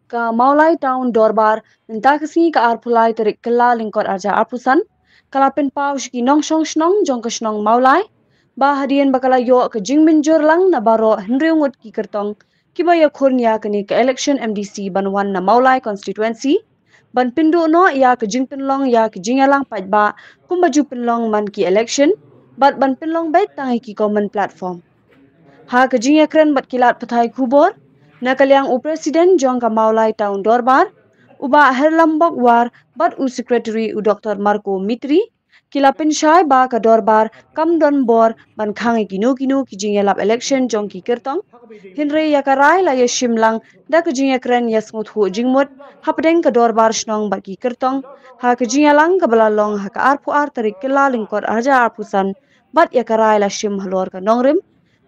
Ka Maulai Town Dorbar mentakasi ka arpulai terik kela lingkot arja arpusan kalapin paus ki nong song snong jong ka snong Maulai ba hadian bakala yo ke jingmin jor lang na baro henriungut ki kertong kibaya kurnia kini ke election MDC banwan na Maulai constituency ban pindu no ya ke jingpin long ya ke jingalang pajba kumbaju pinlong man ki election bat ban pinlong bait tangi ki common platform ha ke jinga kren bat kilat pathai kubor na kalyang u president jong ka Maulai Town Dorbar uba herlambok war bat u secretary u Dr. Marco Mitri kilapin syai ba ka Dorbar kam don bor ban khangi kinu ki jingelap election jong ki kertong hinre yakarai la yeshimlang da ka jinga kren yasmut hu jingmut hapdeng ka Dorbar snong ba ki kertong ha ka jingalang ka balalong ha ka arpu ar tarik kela lingkor arja arpusan bat yakarai la shim halor ka nongrim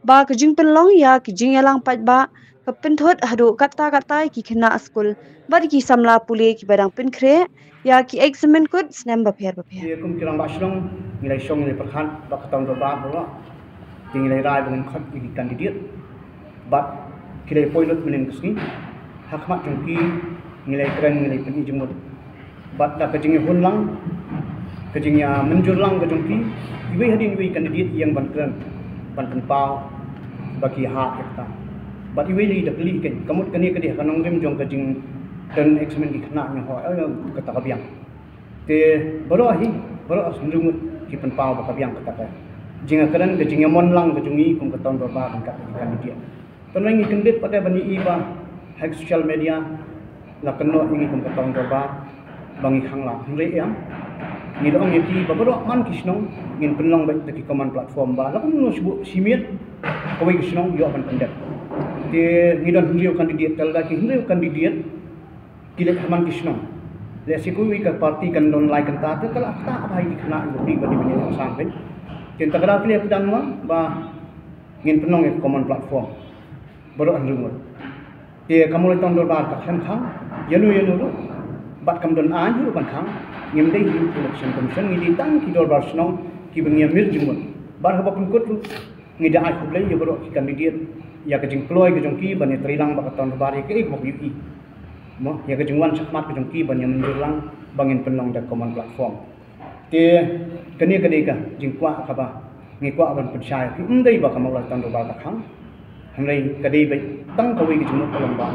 ba ka jingpin long ya ki jingalang pajba kapinthot hadu kata ki khina skul bad ki samla puli ki badang pinkre ya ki examen kut snem ba pher ye kum kirang basrong nilai song nilai perkhan ba katang do ba bo nilai rai dengan khot ki kandidat bat kilai poilot menen kusni hakmat jongki nilai keren nilai peni jemut bat da kejing hunlang kejingnya menjurlang ke jongki iwe hadin iwe kandidat yang ban keren ban penpau bagi hak kita bat iwe li dak li ken kamut kani kedi kanong rem jong kejing dan eksamen ki khna nya ho kata kabiang te baro sendungut ki penpau ba kabiang kata ka jinga keren ke jinga mon lang ke jungi kum katon ba ba kan kan dia penang ni kendit pada bani iba hak social media la keno ini kum katon ba bangi khang la hre yang ni dong yeti ba baro man kisnong ngin penlong ba ki command platform ba la kun subu simit kawai kisnong yo ban pendet te ngidan hiu kandidat talga ki hiu kandidat kilek haman kisnong le sikui ka parti kan don lai kan ta kala ta bai ki khna di bani bani sampai ten tagara kile pedang ma ba ngin penong e common platform baru andrumur te kamul tong dor ba ka khan khang yanu ru bat kam don an ru ban khang ngim dei election commission ngi tang ki dor bar snong ki bengia mir jumur bar ha bapun kut ngi da ai khublai ye baru ki kandidat ya ke jing ploy ke jongki bani trilang ba ka ton bar ke ik mok yu mo ya ke jingwan sakmat ke jongki bani menjurlang bangin penong da common platform te kani ka jing kwa ka ba ngi kwa ban percaya ki ndai ba kamal tan do ba ka khang hamrai kadai bai tang ka wi ki jumuk kolong ba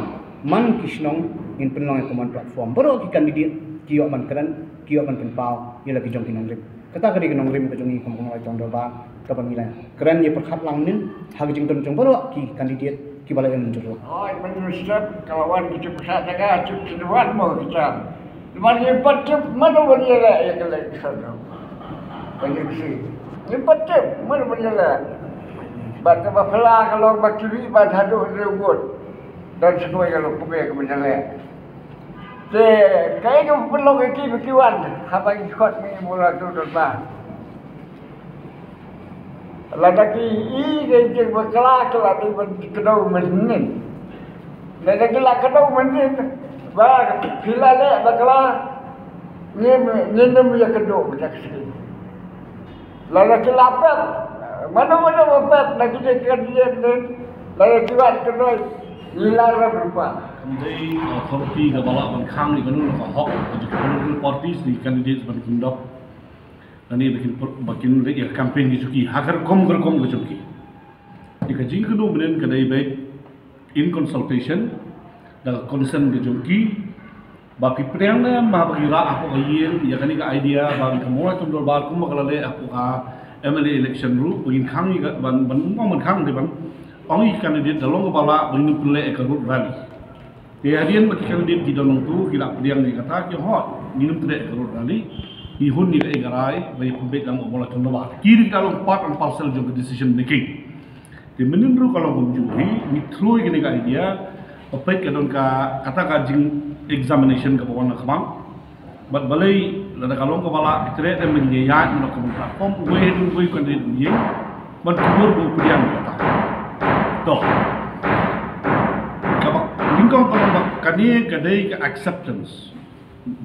man kisnong in penong common platform baru ki kandidat ki yo ban kran ki yo ban penpau ye la ki jong ki nong rem kata kadi ki nong rem ka jongi kom lai tong do ba ka ban milai kran ye perkhat lang nin ha jing ton jong baru ki kandidat ki balai yang muncul oi menurut kawan kita pusat jaga cup seduan mau kita mari patep mana bani la ya kala kesana banyak sih ni patep mana bani la bat ka bafla kalau bakiri bat hadu rewot dan sesuai kalau pube ke menjale te kai ke perlu ke kiwan habang skot ni mula tu ba ladaki I ke bakla kala ni ban kedau menin ladaki la kedau menin ba pilale bakla ni nem ya kedau macam sekali ladaki lapet mana lapet lagi dia ladaki wat kedau hilang berapa Kemudian authority ke bawah bangkang ni kan nak hok political parties ni kandidat sebagai kendok dan ini bikin ya campaign gitu ki hagar kom gitu ki jika jing kedua benen kedai baik in consultation dan concern gitu ki bapi priang na mahagira aku kayen ya kan ka idea bagi kamu itu dorbar kum makalale aku ka MLA election ru begin khang ni ban ban khang de ban ongi kandidat dalong kepala begini pule ekarut rally hadian bagi kandidat di dalam tu kira priang ni kata ki hot minum pule ekarut rally ihun ni kai garai bagi pembet lang bola contoh kiri kalau part and parcel juga decision making di menurut kalau menjuri ni through ini ka idea opek ka don ka kata ka jing examination ka bawan khamang bat balai lada kalong kepala itre dan menyayat menok platform we kandidat ni ban kubur bu priang kata toh kabak lingkong kalau kani kadai ke acceptance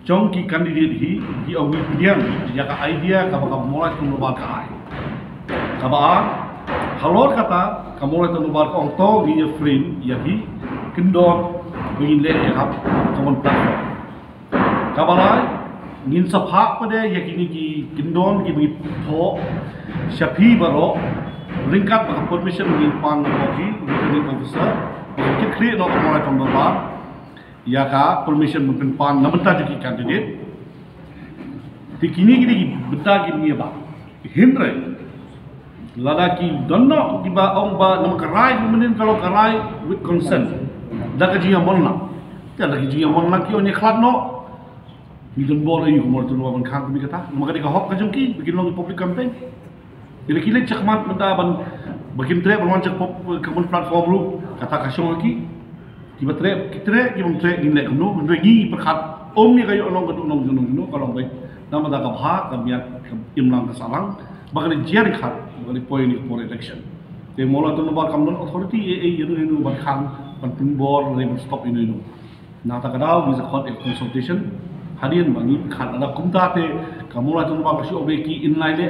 jong ki kandidat hi au ni pidiang ya ka idea ka ba mulai tu ba ka ai ka ba halor kata kamu itu nubar kong to gini frame yaki kendor begin le ya kamu platform kabalai ngin sapha pada yakini ki kendor ki begin tho syafi baro ringkat dengan permission ngin pan kopi returning officer kita create no kamu itu nubar ya ka permission mungkin pan namenta juki candidate tikini gini benda gini ba hindre ladaki dono tiba ong ba nam karai kemudian kalau karai with consent dah kajian monla tiada kajian monla ki onye kladno bidon bor ayu mor tu ban khang bi kata maka dika hok kajumki bikin long public campaign kile kile cakmat menta ban bikin tre ban cak kamun platform lu kata kasong ki tiba tre kitre ki bang tre gin le kuno mendoi gi perkhat om ni kayo long gadu long junung kalau baik nama dah kabha kamiat imlang kesalang bagani jian khat bagani point for election te mola tu nubar kamdon authority yenu ban khang ban timbor re stop inu na ta kadau bisa khot consultation hadian bangi khat ada kumta te kamola tu nubar kasi obeki inline le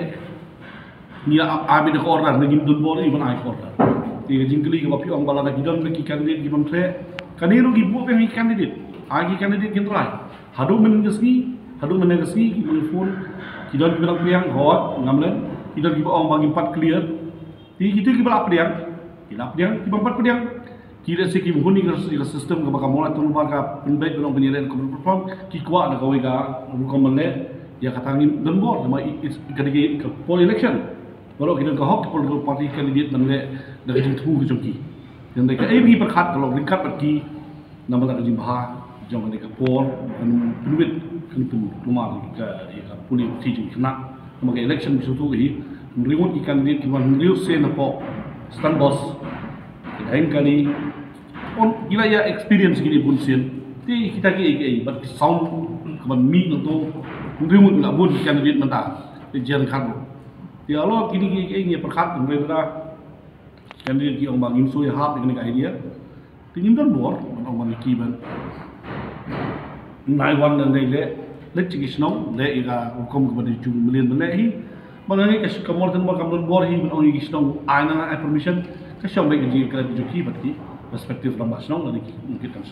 ni abi de order ngin dun bor iban ai order te jingkli ka pi ong bala da gidon ki candidate gibon tre kaniru gi bu pe candidate agi candidate kin rai hadu menegasni ki phone kidon bilang priang hot ngamlen kidon ki ong bagi 4 clear ti gitu ki bala priang ki 4 priang kira se ki huni ka system ka bakamola tun ba ka pinbait belong penyiaran ko perform ki kwa na kawe ga rukomle ya katangin dembor ma ikadigi ka poll election baru kidon ka hok political party candidate namle da jing thu ki chomki dan ka ab perkhat kalau ringkat pergi nama da jing bah jong ni ka poll pinbait kan rumah ka puli tijing kena maka election bisutu hi mriwon ikan di kiwan mriu se na po stand boss dain kali on gila ya experience gini bunsin ti kita ki but sound kaman mi to mriwon la bun candidate menta ti jan khan ti alo kini ki ni perkhat mereka candidate ki ong bangim so ya hap ni ka idea ti nimdan bor ong bang ki ban nai wan dan le lecik isnong le ira hukum kepada jum million belehi manani kas kamor dan kamon bor hi on isnong aina permission kasong baik ji kala juki bati perspektif lambas nong lagi mungkin kan